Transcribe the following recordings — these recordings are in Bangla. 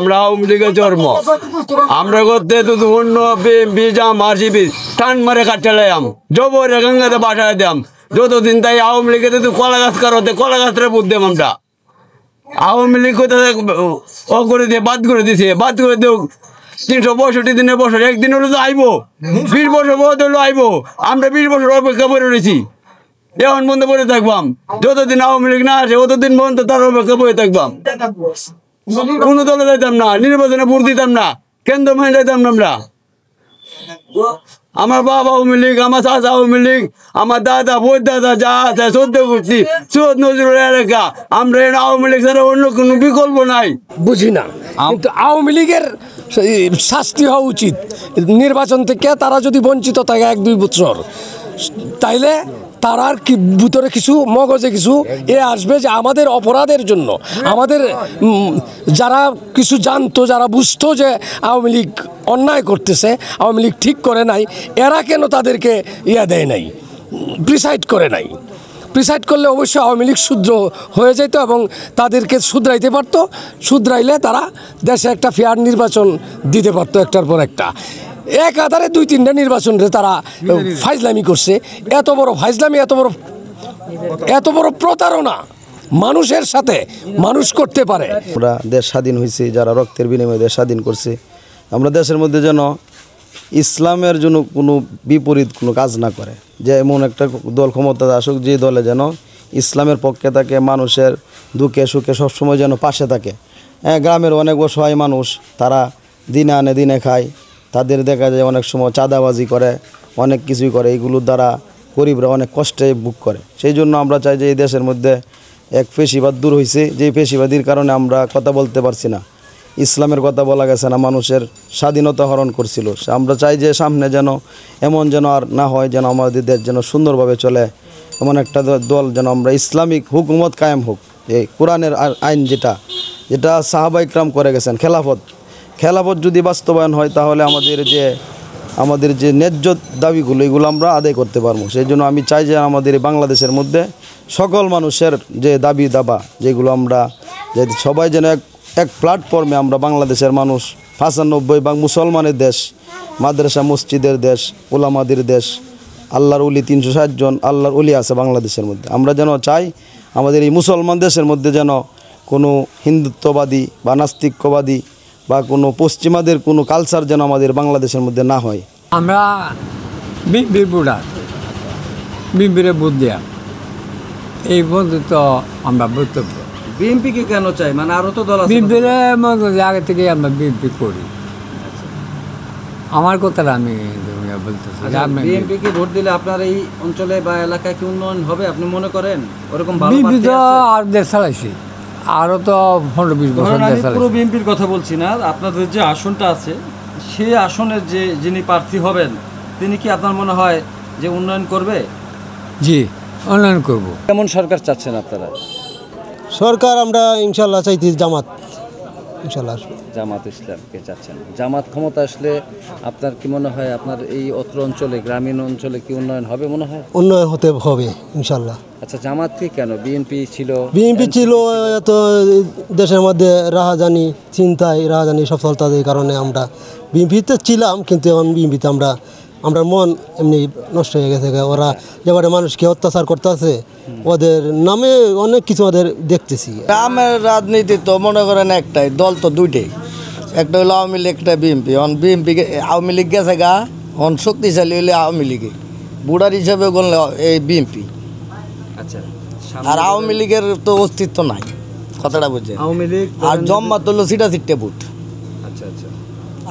আমরা আওয়ামী লীগের জন্ম আমরা করতে তো অন্য বিজাম আরসিবি টান মারে কাটলাম জবরে গঙ্গাতে বাসায় দাম যতদিন তাই আওয়ামী লীগে তো কলা গাছ কারোতে কলা গাছটা বুঝতাম আমরা আওয়ামী লীগ ও করে দিয়ে বাদ করে দিছে বাদ করে দেও 365 দিনের বছর একদিন হলো তো আইবো 20 বছর বহুত হলো আইবো আমরা 20 বছর অপেক্ষা করে রয়েছি এখন বন্ধ করে থাকবাম যতদিন আওয়ামী লীগ না আসে ততদিন বন্ধ তার অপেক্ষা করে থাকবাম কোনো দলে যাইতাম না নির্বাচনে ভোট দিতাম না কেন্দ্র মানে যাইতাম না আমরা আমার বাবা আওয়ামী লীগ আমার চাচা আওয়ামী লীগ আমার দাদা বই দাদা যা আছে সদ্য করছি সৈয়দ নজরুল এলাকা আমরা আওয়ামী লীগ ছাড়া অন্য কোনো বিকল্প নাই বুঝি না কিন্তু আওয়ামী লীগের শাস্তি হওয়া উচিত নির্বাচন থেকে তারা যদি বঞ্চিত থাকে 1-2 বছর তাইলে তারার কি ভিতরে কিছু মগজে কিছু আসবে যে আমাদের অপরাধের জন্য আমাদের যারা কিছু জানতো যারা বুঝতো যে আওয়ামী লীগ অন্যায় করতেছে আওয়ামী লীগ ঠিক করে নাই এরা কেন তাদেরকে দেয় নাই প্রিসাইড করে নাই প্রিসাইড করলে অবশ্যই আওয়ামী লীগ শুদ্র হয়ে যেত এবং তাদেরকে শুধরাইতে পারতো শুধরাইলে তারা দেশে একটা ফেয়ার নির্বাচন দিতে পারতো একটার পর একটা এক আধারে 2-3টা নির্বাচনে তারা ফাইজলামি করছে এত বড় ফাইজলামি এত বড় প্রতারণা মানুষের সাথে মানুষ করতে পারে আমরা দেশ স্বাধীন হয়েছি যারা রক্তের বিনিময়ে দেশ স্বাধীন করছে আমরা দেশের মধ্যে যেন ইসলামের জন্য কোনো বিপরীত কোনো কাজ না করে যে এমন একটা দল ক্ষমতা আসুক যে দলে যেন ইসলামের পক্ষে থাকে মানুষের দুঃখে সুখে সবসময় যেন পাশে থাকে গ্রামের অনেক অসহায় মানুষ তারা দিনে আনে দিনে খায় তাদের দেখা যায় অনেক সময় চাঁদাবাজি করে অনেক কিছুই করে এইগুলোর দ্বারা গরিবরা অনেক কষ্টে ভোগ করে সেই জন্য আমরা চাই যে এই দেশের মধ্যে এক ফেসিবাদ দূর হয়েছে যেই ফেসিবাদীর কারণে আমরা কথা বলতে পারছি না ইসলামের কথা বলা গেছে না মানুষের স্বাধীনতা হরণ করছিল আমরা চাই যে সামনে যেন এমন যেন আর না হয় যেন আমাদের দেশ যেন সুন্দরভাবে চলে এমন একটা দল যেন আমরা ইসলামিক হুকুমত কায়েম হোক এই কোরআনের আইন যেটা সাহাবায়ে কেরাম করে গেছেন খেলাফত যদি বাস্তবায়ন হয় তাহলে আমাদের যে ন্যায্য দাবিগুলো এগুলো আমরা আদায় করতে পারবো সেই জন্য আমি চাই যে আমাদের বাংলাদেশের মধ্যে সকল মানুষের যে দাবি দাবা যেগুলো আমরা যে সবাই যেন এক প্ল্যাটফর্মে আমরা বাংলাদেশের মানুষ 95 ভাগ মুসলমানের দেশ মাদ্রাসা মসজিদের দেশ ওলামাদের দেশ আল্লাহর ওলি 360 জন আল্লাহর ওলি আছে বাংলাদেশের মধ্যে আমরা যেন চাই আমাদের এই মুসলমান দেশের মধ্যে যেন কোনো হিন্দুত্ববাদী বা নাস্তিক্যবাদী বা কোনো পশ্চিমাদের কোনো কালচার যেন আমাদের বাংলাদেশের মধ্যে না হয় আমরা বিএনপির ভোটার বিএনপির ভোট দেয়া এই পর্যন্ত আমরা বক্তব্য বিএনপিকে কেন চাই মানে আরও তো দল আছে বিএনপির আগে থেকে আমরা বিএনপি করি আমার কথাটা আমি বলতেছি বিএনপিকে ভোট দিলে আপনার এই অঞ্চলে বা এলাকায় কি উন্নয়ন হবে আপনি মনে করেন ওরকম বিএনপি তো আর দেশ চালাইছি আরও তো 15-20 বছর পুরো বিএনপির কথা বলছি না আপনাদের যে আসনটা আছে সেই আসনের যে যিনি প্রার্থী হবেন তিনি কি আপনার মনে হয় যে উন্নয়ন করবে জি উন্নয়ন করব কেমন সরকার চাচ্ছেন আপনারা সরকার আমরা ইনশাল্লাহ চাইছি জামাত ইনশাল্লাহ জামাত ইসলামকে চাচ্ছেন জামাত ক্ষমতা আসলে আপনার কি মনে হয় আপনার এই অত্র অঞ্চলে গ্রামীণ অঞ্চলে কি উন্নয়ন হবে মনে হয় উন্নয়ন হতে হবে ইনশাল্লাহ আচ্ছা জামাতকে কেন বিএনপি ছিল এত দেশের মধ্যে রাহাজানি চিন্তায় রাহাজানি সব চলতাদের কারণে আমরা বিএনপিতে ছিলাম কিন্তু এখন বিএনপিতে আমরা মন এমনি নষ্ট হয়ে গেছে ওরা যেবারে মানুষকে অত্যাচার করতেছে ওদের নামে অনেক কিছু ওদের দেখতেছি গ্রামের রাজনীতি তো মনে করেন একটাই দল তো দুইটাই একটা হলো আওয়ামী লীগ একটা বিএনপি আওয়ামী লীগ গেছে গা শক্তিশালী হলে আওয়ামী লীগে বুড়ার হিসাবে বললে এই বিএনপি আচ্ছা আর আওয়ামী লীগের তো অস্তিত্ব নাই কথাটা বুঝছে আওয়ামী লীগ আর জম্মা তুললো সিটে ভোট আচ্ছা আচ্ছা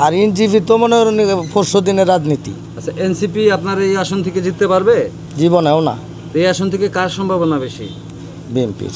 আর এনসিপি তো মনে করেন 400 দিনের রাজনীতি আচ্ছা এনসিপি আপনার এই আসন থেকে জিততে পারবে জীবনেও না এই আসন থেকে কার সম্ভাবনা বেশি বিএনপির